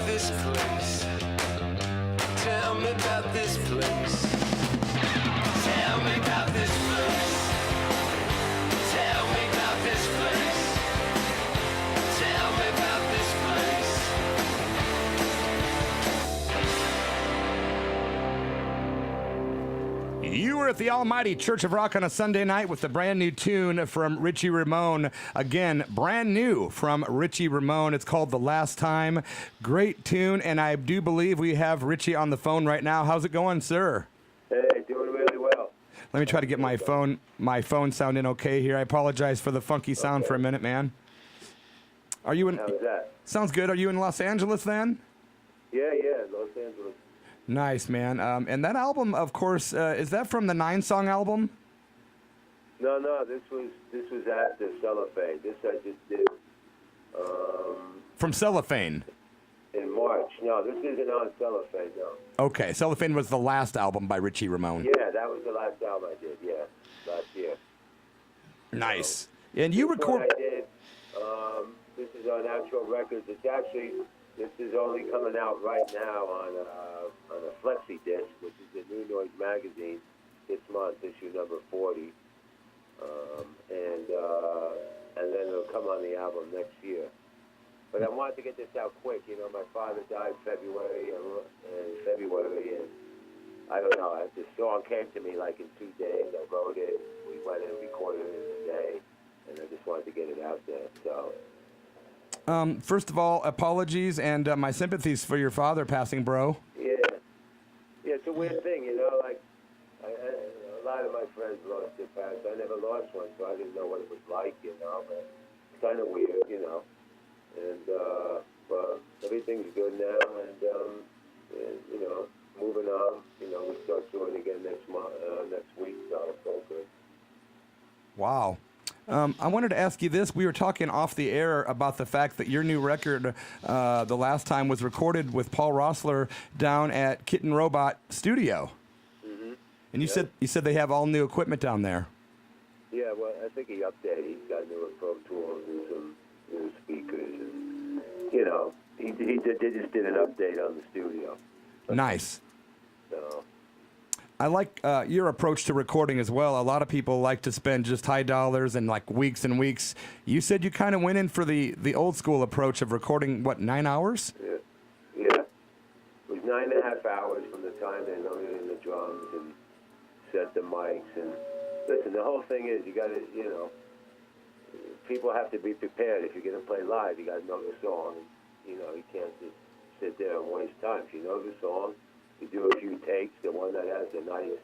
this place. Tell me about this place. Tell me about this place. Tell me about this place. Tell me about this place. You were at the Almighty Church of Rock on a Sunday night with the brand new tune from Richie Ramone. Again, brand new from Richie Ramone. It's called The Last Time. Great tune, and I do believe we have Richie on the phone right now. How's it going, sir? Hey, doing really well. Let me try to get my phone sounding okay here. I apologize for the funky sound for a minute, man. Are you in? How's that? Sounds good. Are you in Los Angeles then? Yeah, Los Angeles. Nice, man. And that album, of course, is that from the 9-song album? No, this was after Cellophane. This I just did From Cellophane. in March. No, this isn't on Cellophane, no. Okay, Cellophane was the last album by Richie Ramone. Yeah, that was the last album I did, last year. Nice. And you This record... one I did, this is on Actual Records. This is only coming out right now on a flexi disc, which is the New Noise magazine this month, issue number 40, and then it'll come on the album next year. But I wanted to get this out quick. You know, my father died in February, and I don't know. This song came to me like in 2 days. I wrote it. We went and recorded it in a day, and I just wanted to get it out there. So. First of all, apologies and my sympathies for your father passing, bro. Yeah, it's a weird thing, you know. Like, a lot of my friends lost their parents. I never lost one, so I didn't know what it was like, you know. But it's kind of weird, you know. And but everything's good now, and you know, moving on. You know, we start touring again next week, so it's all good. Wow. I wanted to ask you this. We were talking off the air about the fact that your new record, The Last Time, was recorded with Paul Roessler down at Kitten Robot Studio. Mm-hmm. And you said they have all new equipment down there. Yeah, well, I think he updated. He's got newer Pro Tools and some new speakers, and you know, they just did an update on the studio. Nice. So. I like your approach to recording as well. A lot of people like to spend just high dollars and like weeks and weeks. You said you kind of went in for the old school approach of recording, what, 9 hours? Yeah. It was 9.5 hours from the time they loaded in the drums and set the mics. And listen, the whole thing is you got to, you know, people have to be prepared. If you're going to play live, you got to know the song. You know, you can't just sit there and waste time. If you know the song, you do a few takes. The one that has the nice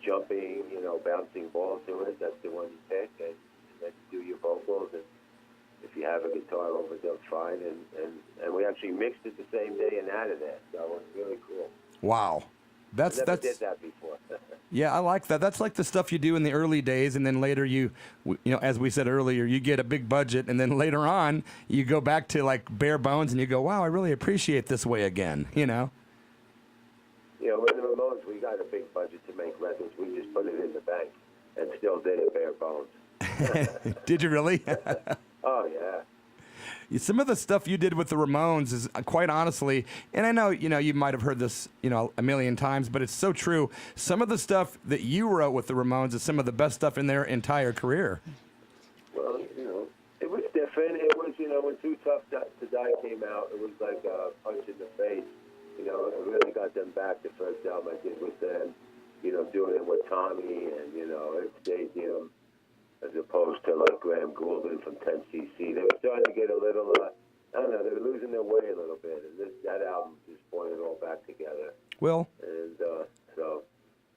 jumping, you know, bouncing ball to it, that's the one you pick, and then you do your vocals. And if you have a guitar overdub, fine. And we actually mixed it the same day and added it. So it was really cool. Wow. Never did that before. Yeah, I like that. That's like the stuff you do in the early days, and then later you know, as we said earlier, you get a big budget, and then later on you go back to like bare bones, and you go, wow, I really appreciate this way again, you know? You know, with the Ramones, we got a big budget to make records. We just put it in the bank and still did it bare bones. Did you really? Oh, yeah. Some of the stuff you did with the Ramones is quite honestly, and I know, you know, you might have heard this, you know, a million times, but it's so true. Some of the stuff that you wrote with the Ramones is some of the best stuff in their entire career. Well, you know, it was different. It was, you know, when Too Tough to Die came out, it was like a punch in the face. You know, it really got them back. The first album I did with them, you know, doing it with Tommy and, you know, Ed Stadium, as opposed to like Graham Goulden from 10cc. They were starting to get a little, I don't know, they were losing their way a little bit. And that album just brought it all back together. Well, and so.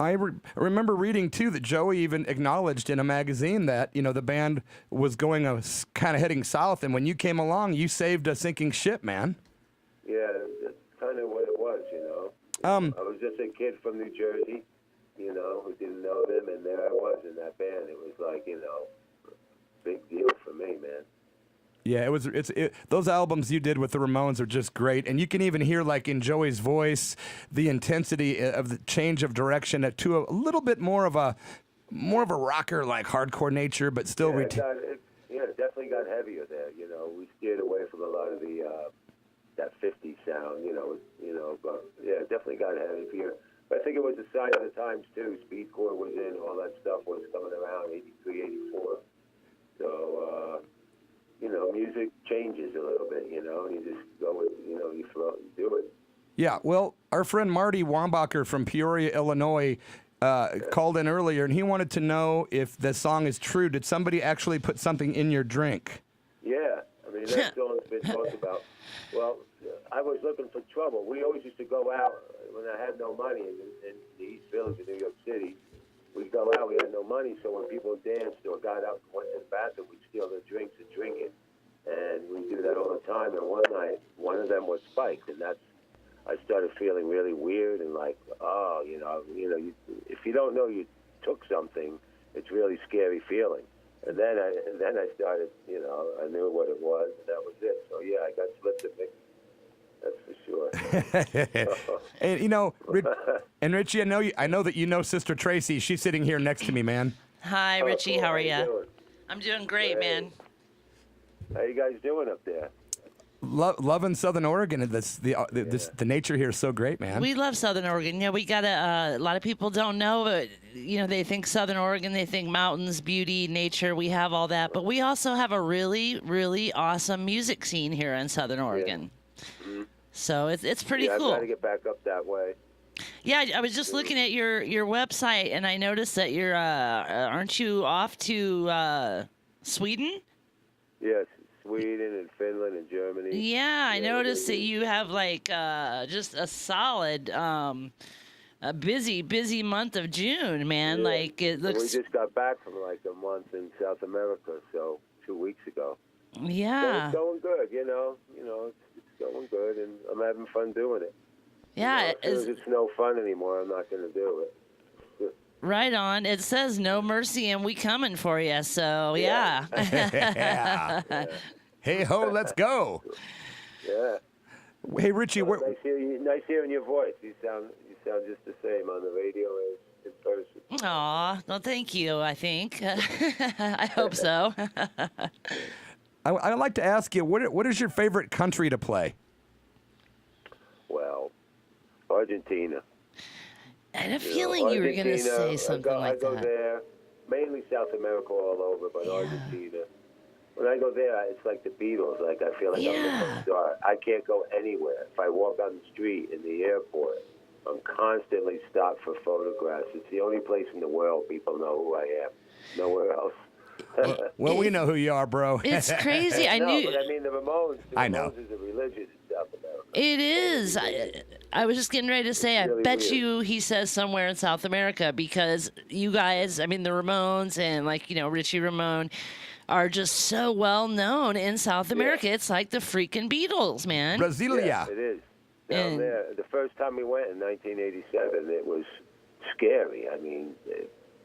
I remember reading, too, that Joey even acknowledged in a magazine that, you know, the band was going kind of heading south. And when you came along, you saved a sinking ship, man. Yeah, that's kind of what it was, you know. I was just a kid from New Jersey, you know, who didn't know them, and there I was in that band. It was like, you know, big deal for me, man. Yeah, those albums you did with the Ramones are just great, and you can even hear, like in Joey's voice, the intensity of the change of direction to a little bit more of a rocker, like hardcore nature, but still. It definitely got heavier there. You know, we steered away from a lot of the that '50s sound, but yeah, definitely got heavier. But I think it was the sign of the times too. Speedcore was in, all that stuff was coming around, 83, 84. So, music changes a little bit, and you just go with, you flow and do it. Yeah, well, our friend Marty Wambacher from Peoria, Illinois, called in earlier, and he wanted to know if the song is true. Did somebody actually put something in your drink? Yeah, I mean, that song's been talked about. Well, I was looking for trouble. We always used to go out when I had no money in the East Village of New York City. We'd go out, we had no money, so when people danced or got out and went to the bathroom, we'd steal their drinks and drink it. And we do that all the time. And one night, one of them was spiked, and I started feeling really weird and like, if you don't know you took something, it's really scary feeling. And then I started, I knew what it was, and that was it. So yeah, I got slipped a bit. That's for sure. And Richie, I know that you know Sister Tracy. She's sitting here next to me, man. Hi, Richie. Cool. How are you you? doing? I'm doing great, man. How you guys doing up there? Loving Southern Oregon. The nature here is so great, man. We love Southern Oregon. Yeah, we got a lot of people don't know, but they think Southern Oregon, they think mountains, beauty, nature. We have all that, but we also have a really, really awesome music scene here in Southern Oregon. Mm-hmm. So it's pretty cool. I've got to get back up that way. Yeah, I was just looking at your website, and I noticed that you're aren't you off to Sweden? Yes, Sweden and Finland and Germany. Yeah, I noticed that you have just a solid, a busy month of June, man. Yeah. Like it looks. We just got back from like a month in South America, so 2 weeks ago. Yeah. So it's going good, it's going good, and I'm having fun doing it. Yeah, As soon as it's no fun anymore, I'm not going to do it. right on. It says no mercy, and we coming for you. So yeah. Yeah. Hey ho, let's go. Yeah. Hey Richie, Nice hearing your voice. You sound just the same on the radio as in person. Aw, well, thank you. I think. I hope so. I'd like to ask you, what is your favorite country to play? Well, Argentina. I had a feeling you were going to say something like I go that. there, mainly South America all over, but Argentina. When I go there, it's like the Beatles. Like I feel like I'm the star. I can't go anywhere. If I walk on the street in the airport, I'm constantly stopped for photographs. It's the only place in the world people know who I am. Nowhere else. Well, we know who you are, bro. It's crazy. I knew. But I mean, the Ramones. I know. Ramones is a religion in South America. It is. I was just getting ready to say, I Really bet weird. you he says somewhere in South America because you guys, I mean, the Ramones and Richie Ramone are just so well known in South America. It's like the freaking Beatles, man. Brasilia. Yeah, it is. Down there. The first time we went in 1987, it was scary. I mean,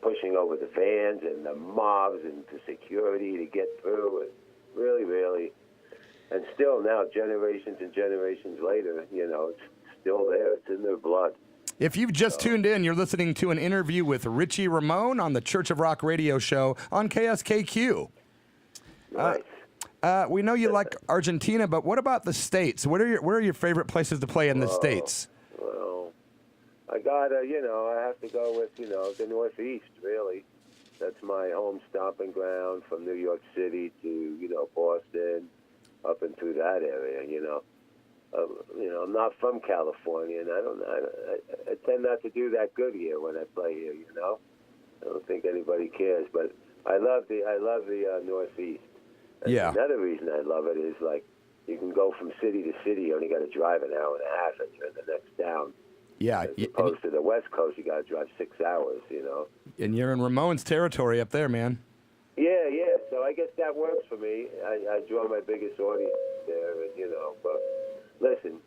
pushing over the vans and the mobs and the security to get through. And really, really. And still now, generations and generations later, it's still there. It's in their blood. If you've just tuned in, you're listening to an interview with Richie Ramone on the Church of Rock radio show on KSKQ. Nice. We know you like Argentina, but what about the States? Where are your favorite places to play in the States? Well, I gotta, I have to go with, the Northeast, really. That's my home stomping ground from New York City to, Boston, up and through that area, I'm not from California, and I tend not to do that good here when I play here, I don't think anybody cares, but I love the Northeast. And Yeah. Another reason I love it is, like, you can go from city to city. You only got to drive an hour and a half, and you're in the next town. Yeah, As opposed to the West Coast, you got to drive 6 hours, and you're in Ramone's territory up there, man. Yeah. So I guess that works for me. I draw my biggest audience there, and But listen,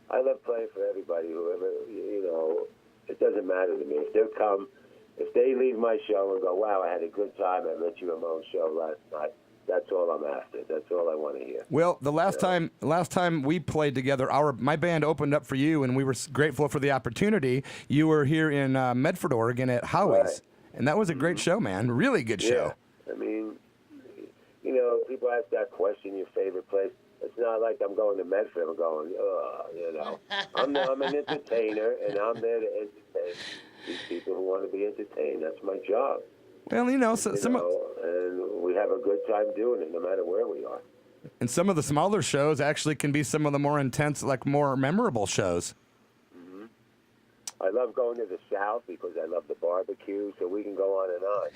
I love playing for everybody. Whoever, it doesn't matter to me if they leave my show and go, "Wow, I had a good time at Richie Ramone's show last night." That's all I'm after. That's all I want to hear. Well, the last time we played together, my band opened up for you, and we were grateful for the opportunity. You were here in Medford, Oregon, at Howie's, Right. and that was a great show, man. Really good show. Yeah. I mean, people ask that question, your favorite place. It's not like I'm going to Medford. I'm going, you know. I'm an entertainer, and I'm there to entertain these people who want to be entertained. That's my job. Well, you know, so, And we have a good time doing it, no matter where we are. and some of the smaller shows actually can be some of the more intense, like more memorable shows. I love going to the South because I love the barbecue, so we can go on and on.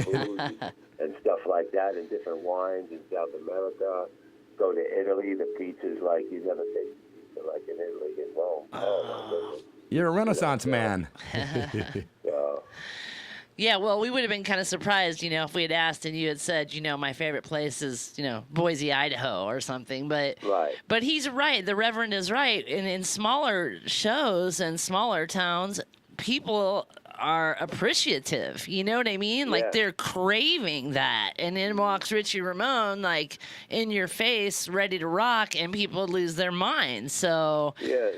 You know, food and stuff like that, and different wines in South America. Go to Italy, the pizza's like you never tasted pizza like in Italy and Rome. Oh, my goodness. You're a Renaissance man. So, Yeah, well, we would have been kind of surprised, you know, if we had asked and you had said, you know, my favorite place is, you know, Boise, Idaho or something. But Right. but he's right. The Reverend is right. In smaller shows and smaller towns, people are appreciative. You know what I mean? Like Yeah. they're craving that. And in walks Richie Ramone, like in your face, ready to rock, and people lose their minds. So yeah,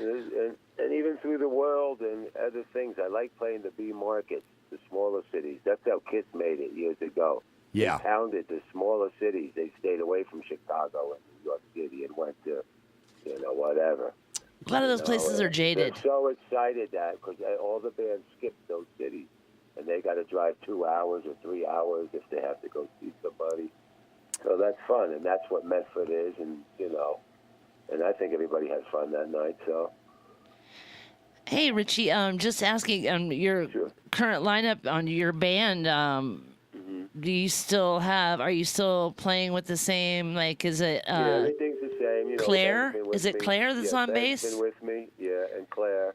and even through the world and other things, I like playing the B markets, the smaller cities. That's how Kiss made it years ago. Yeah. They pounded the smaller cities. They stayed away from Chicago and New York City and went to, you know, whatever. a lot of those You know, places are and jaded. They're so excited that because all the bands skip those cities, and they got to drive 2 hours or 3 hours if they have to go see somebody. So that's fun, and that's what Medford is, and you know, and I think everybody has fun that night. So Hey, Richie, just asking your Sure. current lineup on your band. Do you still have? Are you still playing with the same? Like, is it yeah, everything's the same. You know, Claire? Ben's been with Is it me. Claire that's yeah, on Ben's bass? Been with me, yeah, and Claire.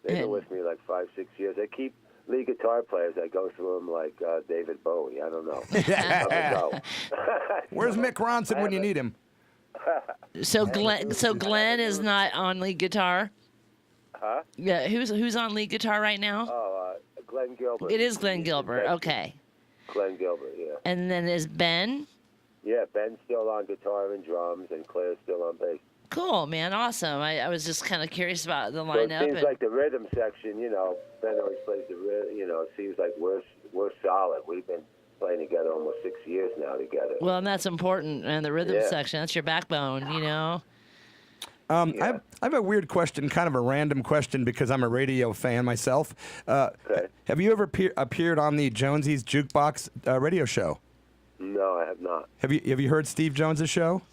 They've been And- with me like 5-6 years. I keep lead guitar players. I go through them like David Bowie. I don't know. I'm a go. Where's Mick Ronson when you need him? So Glenn is not on lead guitar. Huh? Yeah, who's on lead guitar right now? Oh, Glenn Gilbert. It is Glenn He's Gilbert. the Okay, Glenn Gilbert, yeah. and then is Ben. Yeah, Ben's still on guitar and drums, and Claire's still on bass. Cool, man, awesome. I was just kind of curious about the So it lineup. seems and- like the rhythm section, you know, Ben always plays the rhythm, you know, it seems like we're solid. We've been playing together almost 6 years now together. well, and that's important, and the rhythm Yeah. section, that's your backbone, you know. I have a weird question, kind of a random question, because I'm a radio fan myself. Okay. Have you ever appeared on the Jonesy's Jukebox radio show? No, I have not. Have you heard Steve Jones's show?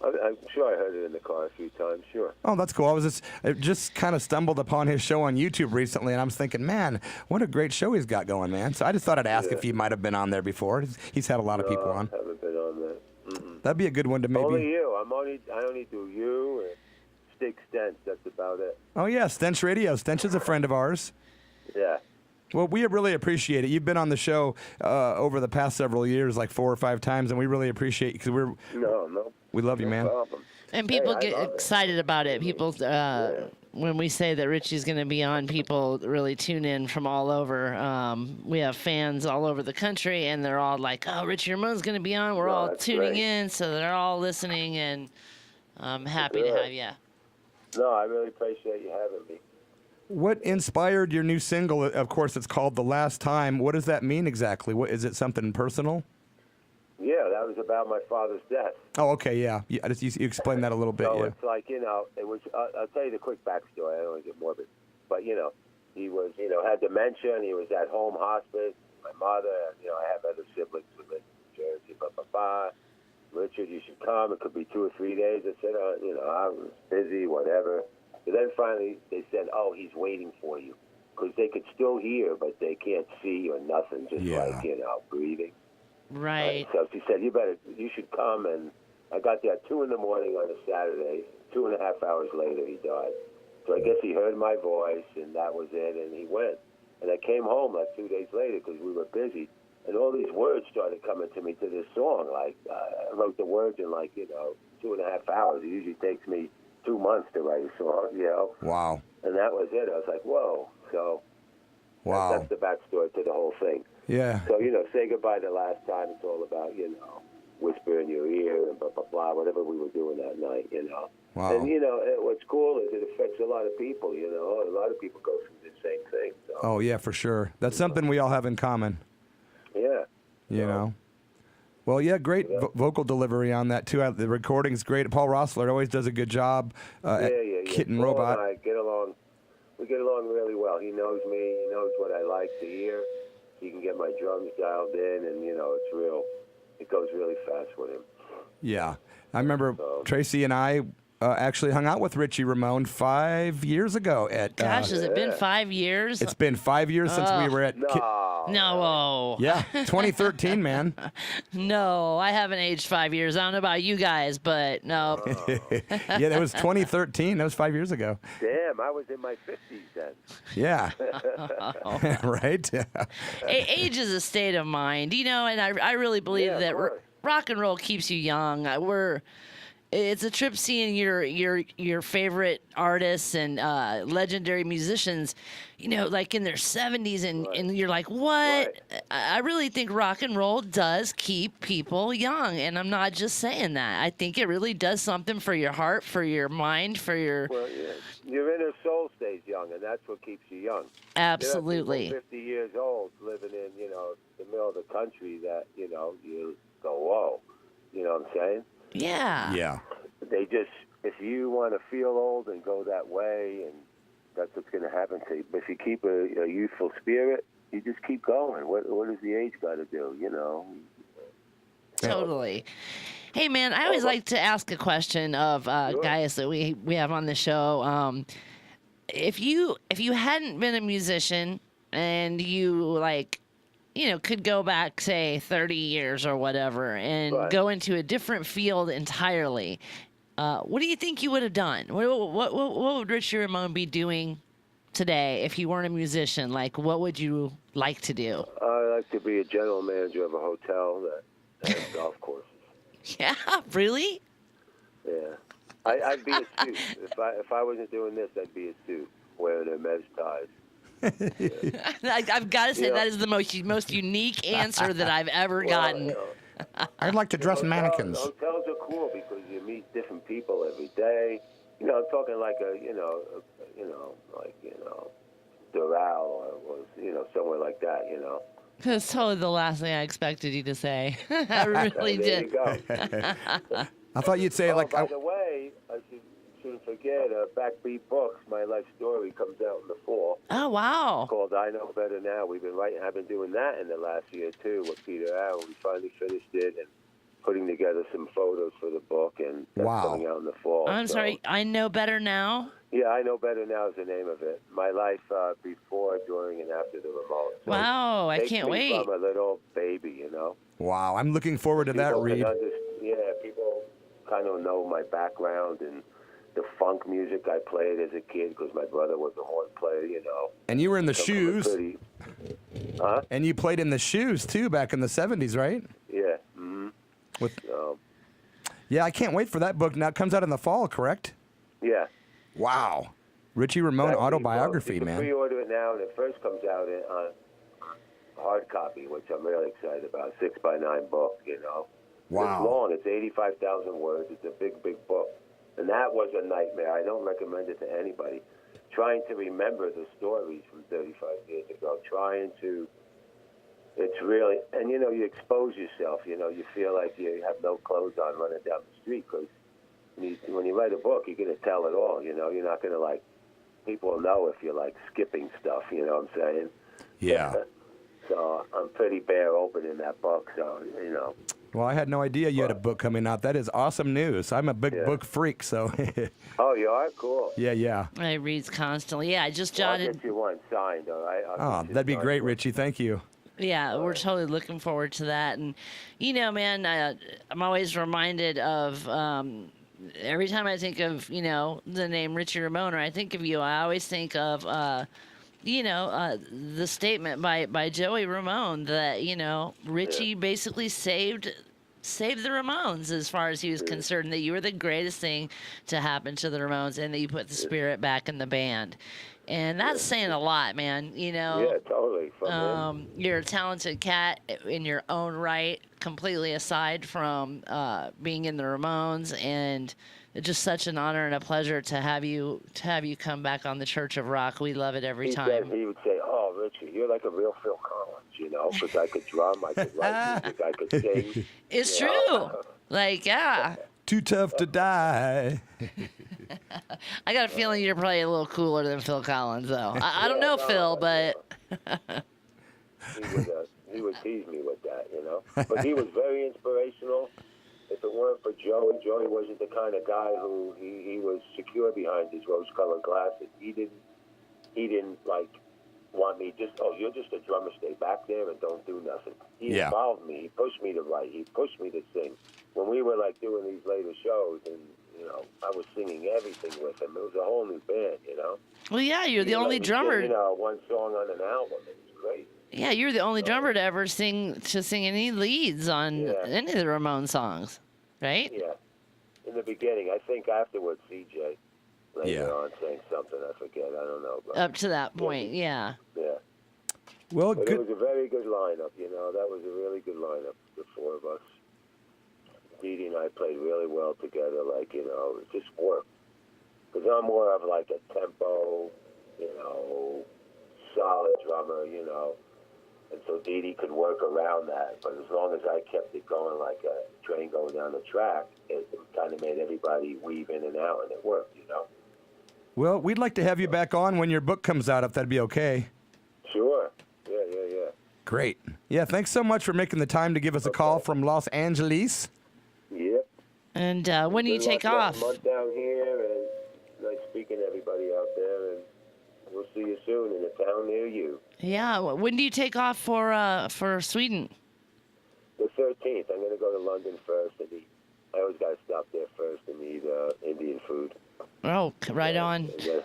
I'm sure I heard it in the car a few times, sure. Oh, that's cool. I just kind of stumbled upon his show on YouTube recently, and I was thinking, man, what a great show he's got going, man. So I just thought I'd ask Yeah. if he might have been on there before. He's had a lot of people No, on. I haven't been on that. That'd be a good one to maybe. Only you. I only do you and Stig Stench. That's about it. Oh yeah, Stench Radio. Stench is a friend of ours. Yeah. Well, we really appreciate it. You've been on the show over the past several years, like 4 or 5 times, and we really appreciate you because No. we love you, No man. problem. And people Hey, I get love it. excited about it. People, when we say that Richie's going to be on, people really tune in from all over. We have fans all over the country, and they're all like, "Oh, Richie Ramone's going to be on." We're No, all that's tuning great. in, so they're all listening, and I'm happy to Good. have you. No, I really appreciate you having me. What inspired your new single? Of course, it's called "The Last Time." What does that mean exactly? What is it? Something personal? Yeah, that was about my father's death. Oh, okay, yeah. You explained that a little bit. So Yeah. it's like, you know, it was, I'll tell you the quick backstory. I don't want to get morbid. But, you know, he was, you know, had dementia, and he was at home hospice. My mother, and, you know, I have other siblings who live in New Jersey, Richard, you should come. It could be 2 or 3 days. I said, you know, I was busy, whatever. But then finally they said, oh, he's waiting for you. Because they could still hear, but they can't see or nothing, just Yeah. like, you know, breathing. Right. So she said, you should come. And I got there at 2 in the morning on a Saturday. 2.5 hours later, he died. So I guess he heard my voice, and that was it, and he went. And I came home like 2 days later because we were busy, and all these words started coming to me to this song. Like, I wrote the words in, like, you know, 2.5 hours. It usually takes me 2 months to write a song, you know. Wow. And that was it. I was like, whoa. So Wow. that's the backstory to the whole thing. Yeah. So, you know, Say Goodbye the Last Time, it's all about, you know, whisper in your ear and blah, blah, blah, whatever we were doing that night, you know. Wow. And, you know, what's cool is it affects a lot of people, you know. A lot of people go through the same thing. So, Oh yeah, for sure. That's something we all have in common. yeah. You know. Well, yeah, great vocal delivery on that too. The recording's great. Paul Rossler always does a good job. At Kitten Paul Robot. and I get along. We get along really well. He knows me. He knows what I like to hear. He can get my drums dialed in, and it's real. It goes really fast with him. Yeah, I remember Tracy and I actually hung out with Richie Ramone 5 years ago at. Gosh, has it been 5 years? It's been 5 years since we were at. No. Yeah, 2013, man. No, I haven't aged 5 years. I don't know about you guys, but no. Yeah, that was 2013. That was 5 years ago. Damn, I was in my 50s then. Yeah. Right? Age is a state of mind, and I really believe Yeah, of that course. rock and roll keeps you young. It's a trip seeing your favorite artists and legendary musicians, like in their 70s, and you're like, what? Right. I really think rock and roll does keep people young, and I'm not just saying that. I think it really does something for your heart, for your mind, for your... Well, yeah. Your inner soul stays young, and that's what keeps you young. Absolutely. There are people 50 years old living in, the middle of the country that, you go, whoa. You know what I'm saying? Yeah. Yeah. They just, if you want to feel old and go that way, and that's what's going to happen to you. But if you keep a youthful spirit, you just keep going. What does the age got to do, Totally. Hey, man, I always like to ask a question of guys that we have on the show. If you hadn't been a musician and you, could go back, say, 30 years or whatever and Right. go into a different field entirely, what do you think you would have done? What would Richie Ramone be doing today if you weren't a musician? What would you like to do? I like to be a general manager of a hotel that has golf courses. Yeah, really? Yeah. I'd be a suit. If I wasn't doing this, I'd be a suit, wearing a mez ties. I've got to say, Yeah. that is the most unique answer that I've ever gotten. I'd like to dress mannequins. Hotels are cool because you meet different people every day. I'm talking like Doral or somewhere like that. That's totally the last thing I expected you to say. I really There did. you go. I thought you'd say By the way, I shouldn't forget, Backbeat Books, My Life Story, comes out in the fall. Oh, wow. Called I Know Better Now. I've been doing that in the last year too with Peter Arrow. We finally finished it and putting together some photos for the book, and that's Wow. coming out in the fall. I'm sorry. I know better now. Yeah, I Know Better Now is the name of it. My life before, during, and after the remote. So Wow, I takes can't me wait. From a little baby, wow, I'm looking forward to that People read. can people kind of know my background and the funk music I played as a kid because my brother was a horn player, And you were in the Come from a Shoes, pretty- Huh? and you played in the Shoes too back in the 70s, right? Yeah. Mm-hmm. With So, Yeah, I can't wait for that book. Now it comes out in the fall, correct? yeah. Wow. Richie Ramone Backbeat autobiography, Books. You can man. pre-order it now, and it first comes out on hard copy, which I'm really excited about. 6x9 book, Wow. It's long. It's 85,000 words. It's a big, big book. And that was a nightmare. I don't recommend it to anybody. Trying to remember the stories from 35 years ago. It's really, and you expose yourself. You feel like you have no clothes on running down the street because when you write a book, you're going to tell it all. You're not going to people will know if you're skipping stuff. You know what I'm saying? Yeah. So I'm pretty bare open in that book. So Well, I had no idea you had a book coming out. That is awesome news. I'm a big Yeah. book freak, so Oh, you are cool. yeah. I reads constantly. Yeah, I just Well, I'll jotted. get you one signed. All right. Oh, that'd be great, Richie. Thank you. Yeah, we're totally looking forward to that. And, man, I'm always reminded of every time I think of, the name Richie Ramone, or I think of you, I always think of, the statement by Joey Ramone that, Richie basically saved the Ramones as far as he was concerned, that you were the greatest thing to happen to the Ramones and that you put the spirit back in the band. And that's saying a lot, man. Yeah, totally. From him. You're a talented cat in your own right, completely aside from being in the Ramones, and it's just such an honor and a pleasure to have you come back on the Church of Rock. We love it every time. He would say, "Oh, Richie, you're like a real Phil Collins." you know, because I could drum, I could write music, I could sing. It's you true. know. Like, yeah. Too tough to die. I got a feeling you're probably a little cooler than Phil Collins, though. I don't know, Phil, but He would tease me with that, you know. But he was very inspirational. If it weren't for Joey wasn't the kind of guy who he was secure behind his rose-colored glasses. He didn't like want me just, oh, you're just a drummer, stay back there and don't do nothing. He Yeah. involved me. He pushed me to write. He pushed me to sing. When we were like doing these later shows, and you know, I was singing everything with him. It was a whole new band, you know. well, yeah, you're the He let only me drummer. sing, you know, one song on an album. It was great. Yeah, you're the only drummer to ever sing any leads on Yeah. any of the Ramones songs, right? Yeah. In the beginning, I think afterwards, CJ later Yeah. on saying something. I forget. I don't know. But, Up to that point, yeah. yeah. Well, But it good. was a very good lineup, you know. That was a really good lineup, the four of us. Dee Dee and I played really well together, like, you know, it just worked. Because I'm more of like a tempo, you know, solid drummer, you know. And so Dee Dee could work around that. But as long as I kept it going like a train going down the track, it kind of made everybody weave in and out, and it worked, you know. Well, we'd like to have you back on when your book comes out, if that'd be okay. Sure. Yeah. Great. Yeah, thanks so much for making the time to give us a call from Los Angeles. Yep. And when do you Good take luck off? next month down here, and nice speaking to everybody out there, and we'll see you soon in a town near you. Yeah, when do you take off for Sweden? The 13th, I'm going to go to London first and eat. I always got to stop there first and eat Indian food. Oh, right on. And then-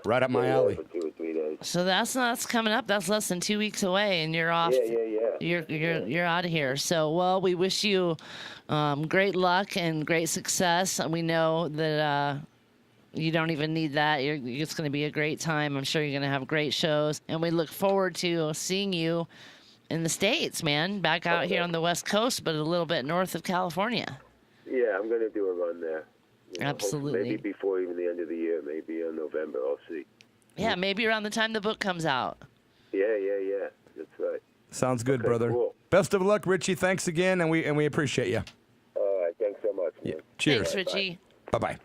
Right up my Stay there alley. For 2 or 3 days. So that's coming up. That's less than 2 weeks away, and you're off. Yeah. You're out of here. So, well, we wish you great luck and great success. And we know that you don't even need that. It's going to be a great time. I'm sure you're going to have great shows, and we look forward to seeing you in the States, man. Back out here on the West Coast, but a little bit north of California. Yeah, I'm going to do a run there. You know, Absolutely. Maybe before even the end of the year, maybe in November. I'll see. Yeah, maybe around the time the book comes out. Yeah. That's right. Sounds good, Okay, brother. cool. Best of luck, Richie. Thanks again, and we appreciate you. All right. Thanks so much, man. Cheers. Thanks, Richie. Bye-bye.